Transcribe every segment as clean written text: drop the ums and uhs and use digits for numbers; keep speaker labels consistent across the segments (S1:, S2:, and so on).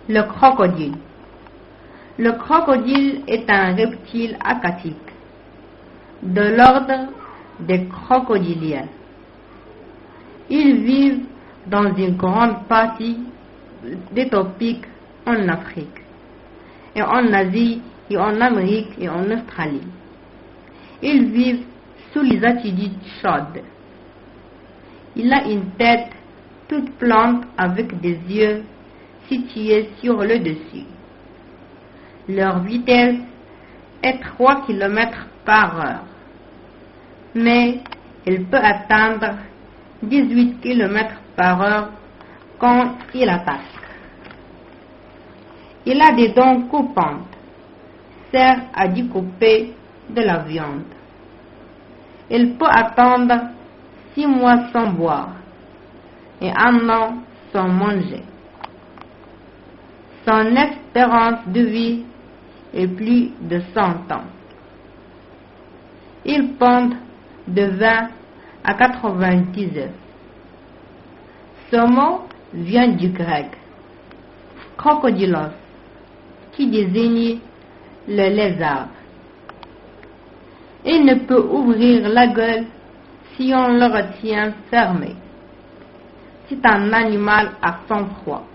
S1: Le crocodile. Le crocodile est un reptile aquatique de l'ordre des crocodiliens. Ils vivent dans une grande partie des tropiques en Afrique, et en Asie, et en Amérique et en Australie. Ils vivent sous les altitudes chaudes. Il a une tête toute plate avec des yeux situés sur le dessus. Leur vitesse est 3 km par heure, mais il peut atteindre 18 km par heure quand il attaque. Il a des dents coupantes, sert à découper de la viande. Il peut attendre 6 mois sans boire et 1 an sans manger. Son espérance de vie est plus de 100 ans. Il pond de 20 à 90 œufs. Ce mot vient du grec crocodilos, qui désigne le lézard. Il ne peut ouvrir la gueule si on le retient fermé. C'est un animal à sang-froid.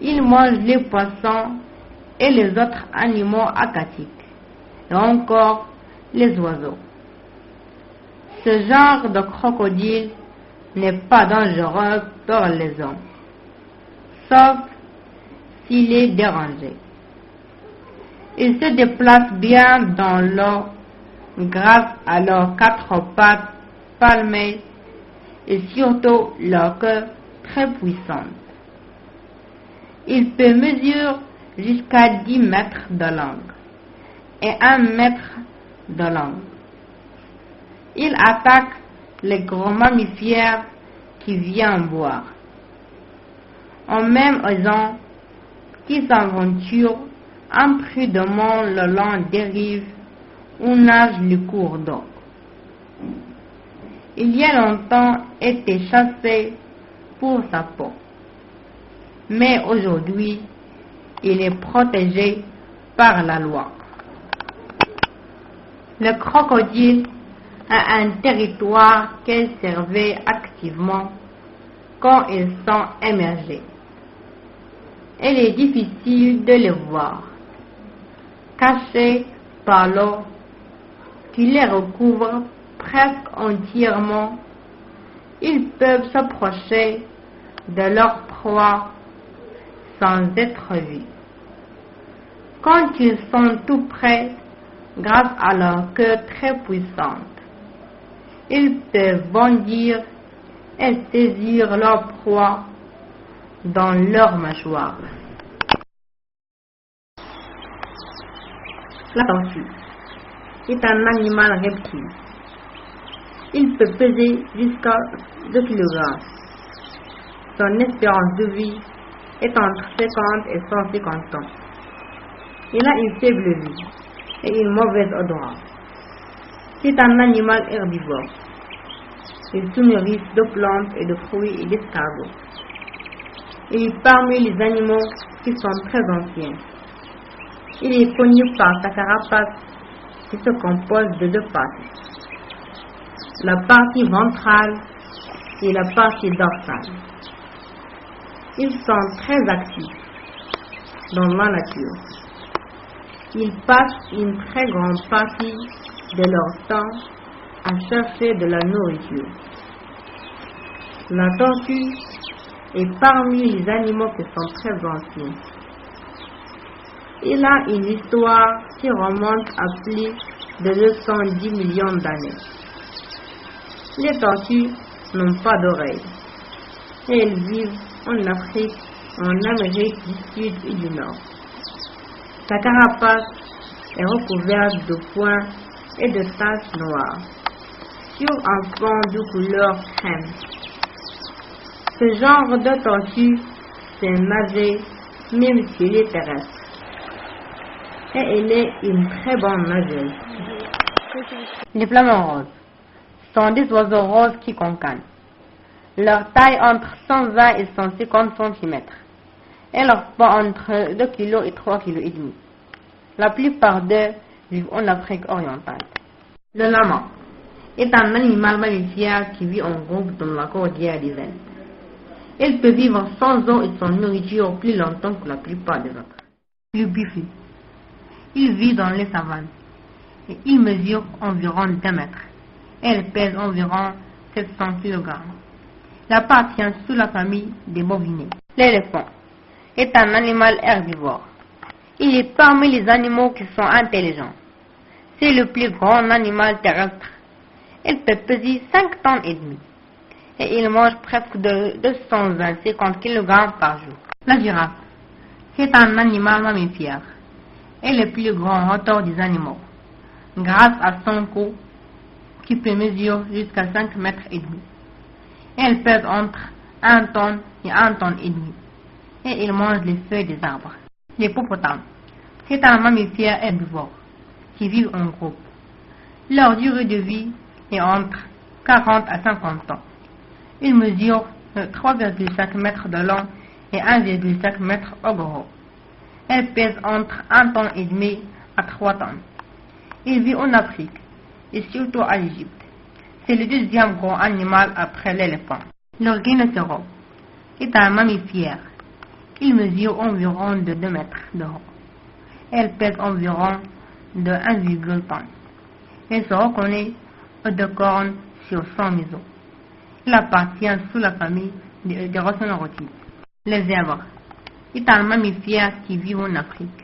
S1: Il mange les poissons et les autres animaux aquatiques, et encore les oiseaux. Ce genre de crocodile n'est pas dangereux pour les hommes, sauf s'il est dérangé. Ils se déplacent bien dans l'eau grâce à leurs 4 pattes palmées et surtout leur queue très puissante. Il peut mesurer jusqu'à 10 mètres de longue et 1 mètre de long. Il attaque les gros mammifères qui viennent boire. En même raison qu'ils s'aventurent imprudemment le long des rives où nagent les cours d'eau. Il y a longtemps été chassé pour sa peau, mais aujourd'hui il est protégé par la loi. Le crocodile a un territoire qu'il servait activement quand ils sont émergés. Il est difficile de les voir, cachés par l'eau qui les recouvre presque entièrement. Ils peuvent s'approcher de leur proie sans être vus. Quand ils sont tout près, grâce à leur queue très puissante, ils peuvent bondir et saisir leur proie dans leur mâchoire. La tortue est un animal reptile. Il peut peser jusqu'à 2 kg. Son espérance de vie est entre 50 et 150 ans. Il a une faible vue et une mauvaise odorat. C'est un animal herbivore. Il se nourrit de plantes et de fruits et d'escargots. Il est parmi les animaux qui sont très anciens. Il est connu par sa carapace qui se compose de 2 parties, la partie ventrale et la partie dorsale. Ils sont très actifs dans la nature. Ils passent une très grande partie de leur temps à chercher de la nourriture. La tortue est parmi les animaux qui sont très anciens. Il a une histoire qui remonte à plus de 210 millions d'années. Les tortues n'ont pas d'oreilles et elles vivent en Afrique, en Amérique du Sud et du Nord. Sa carapace est recouverte de points et de taches noires sur un fond de couleur crème. Ce genre de tortue sait nager même s'il est terrestre. Et elle est une très bonne nageuse. Les flamants roses sont des oiseaux roses qui concanent. Leur taille entre 120 et 150 cm Elle leur pend entre 2 kg et 3 kg et demi. La plupart d'eux vivent en Afrique orientale. Le lama est un animal mammifère qui vit en groupe dans la cordillère des Indes. Il peut vivre sans eau et sans nourriture plus longtemps que la plupart des autres. Le buffle. Il vit dans les savanes et il mesure environ 2 mètres. Elle pèse environ 700 kg. Il appartient sous la famille des bovinés. L'éléphant est un animal herbivore. Il est parmi les animaux qui sont intelligents. C'est le plus grand animal terrestre. Il peut peser 5 tonnes et demie. Et il mange presque de 250 kg par jour. La girafe est un animal mammifère. Elle est le plus grand hauteur des animaux. Grâce à son cou qui peut mesurer jusqu'à 5 mètres et demi. Elle pèse entre 1 tonne et 1 tonne et demi. Et il mange les feuilles des arbres. L'hippopotame est un mammifère herbivore qui vit en groupe. Leur durée de vie est entre 40 à 50 ans. Ils mesurent 3,5 mètres de long et 1,5 mètres au gros. Elle pèse entre 1 tonne et demi à 3 tonnes. Il vit en Afrique et surtout à l'Égypte. C'est le deuxième grand animal après l'éléphant. Le rhinocéros est un mammifère. Il mesure environ de 2 mètres de haut. Elle pèse environ de 1,1 tonne. Elle se reconnaît aux 2 cornes sur son museau. Il appartient sous la famille des rhinocéros. Le zèbre est un mammifère qui vit en Afrique.